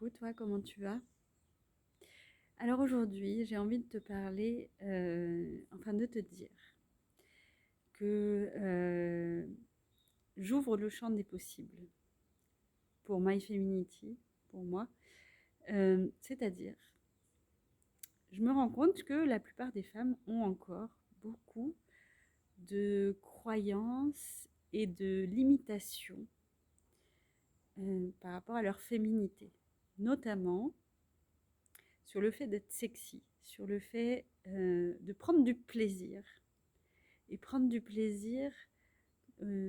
Coucou toi, comment tu vas? Alors aujourd'hui, j'ai envie de te parler, enfin de te dire que j'ouvre le champ des possibles pour My Femininity, pour moi. C'est-à-dire, je me rends compte que la plupart des femmes ont encore beaucoup de croyances et de limitations par rapport à leur féminité, notamment sur le fait d'être sexy, sur le fait de prendre du plaisir et prendre du plaisir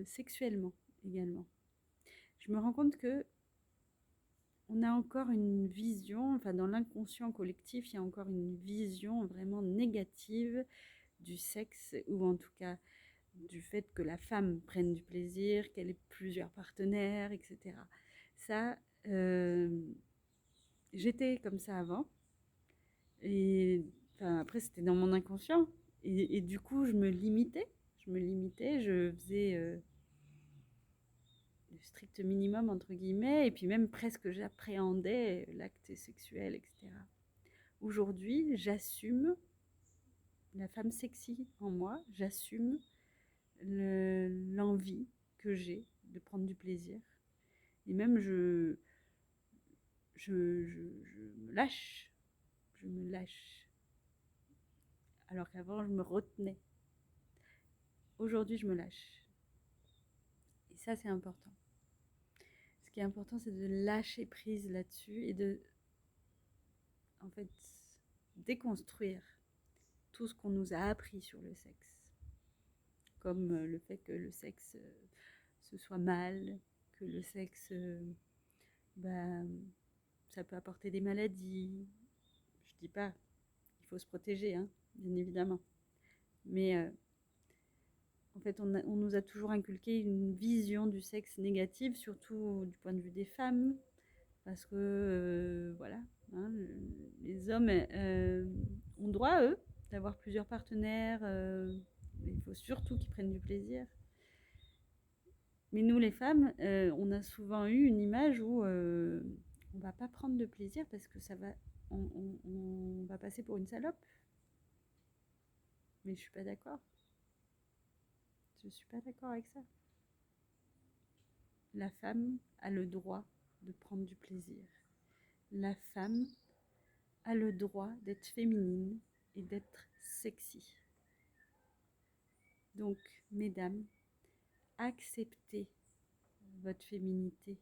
sexuellement également. Je me rends compte que on a encore une vision, enfin dans l'inconscient collectif, il y a encore une vision vraiment négative du sexe, ou en tout cas du fait que la femme prenne du plaisir, qu'elle ait plusieurs partenaires, etc. Ça, j'étais comme ça avant, et enfin, après c'était dans mon inconscient, et du coup je faisais le strict minimum entre guillemets, et puis même presque j'appréhendais l'acte sexuel, etc. Aujourd'hui, j'assume la femme sexy en moi, j'assume l'envie que j'ai de prendre du plaisir, et même je me lâche, je me lâche, alors qu'avant je me retenais. Aujourd'hui, je me lâche, et ça c'est important. Ce qui est important, c'est de lâcher prise là-dessus et de, en fait, déconstruire tout ce qu'on nous a appris sur le sexe, comme le fait que le sexe ce soit mal, que le sexe, bah, ça peut apporter des maladies. Je dis pas, il faut se protéger, hein, bien évidemment. Mais en fait, on nous a toujours inculqué une vision du sexe négative, surtout du point de vue des femmes, parce que, voilà, hein, les hommes ont droit, eux, d'avoir plusieurs partenaires. Il faut surtout qu'ils prennent du plaisir. Mais nous, les femmes, on a souvent eu une image où on va pas prendre de plaisir parce que on va passer pour une salope. Mais je suis pas d'accord. Je suis pas d'accord avec ça. La femme a le droit de prendre du plaisir. La femme a le droit d'être féminine et d'être sexy. Donc, mesdames, acceptez votre féminité.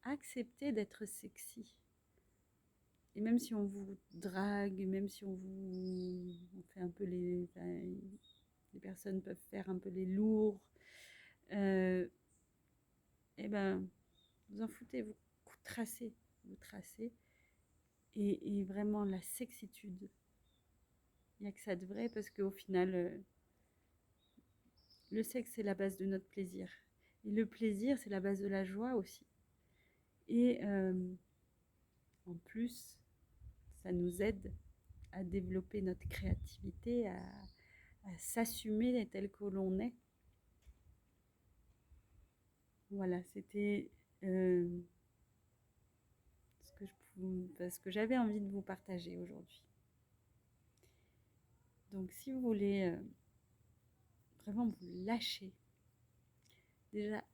Acceptez d'être sexy. Et même si on vous drague, même si on fait un peu enfin, les personnes peuvent faire un peu les lourds, et ben, vous en foutez, vous tracez. Et vraiment, la sexitude, il n'y a que ça de vrai, parce qu'au final, le sexe, c'est la base de notre plaisir. Et le plaisir, c'est la base de la joie aussi. Et en plus, ça nous aide à développer notre créativité, à s'assumer tel que l'on est. Voilà, c'était ce que j'avais envie de vous partager aujourd'hui. Donc si vous voulez vraiment vous lâcher, déjà,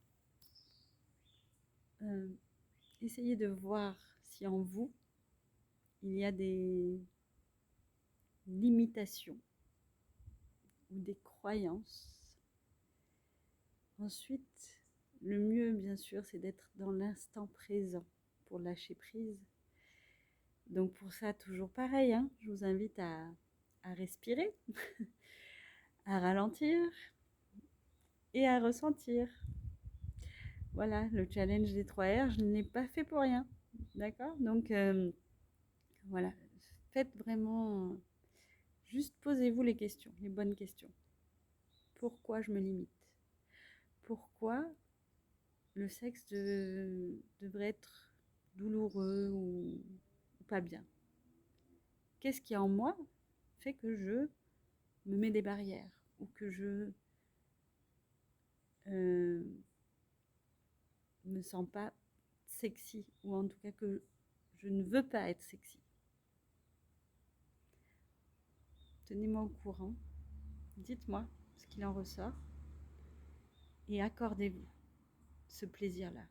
essayez de voir si en vous, il y a des limitations ou des croyances. Ensuite, le mieux, bien sûr, c'est d'être dans l'instant présent pour lâcher prise. Donc pour ça, toujours pareil, hein, je vous invite à respirer, à ralentir et à ressentir. Voilà, le challenge des 3 R, je ne l'ai pas fait pour rien. D'accord? Donc voilà, faites vraiment, juste posez-vous les questions, les bonnes questions. Pourquoi je me limite? Pourquoi le sexe devrait être douloureux ou pas bien? Qu'est-ce qui en moi fait que je me mets des barrières, ou que je me sens pas sexy, ou en tout cas que Je ne veux pas être sexy. Tenez-moi au courant. Dites-moi ce qu'il en ressort. Et accordez-vous ce plaisir-là.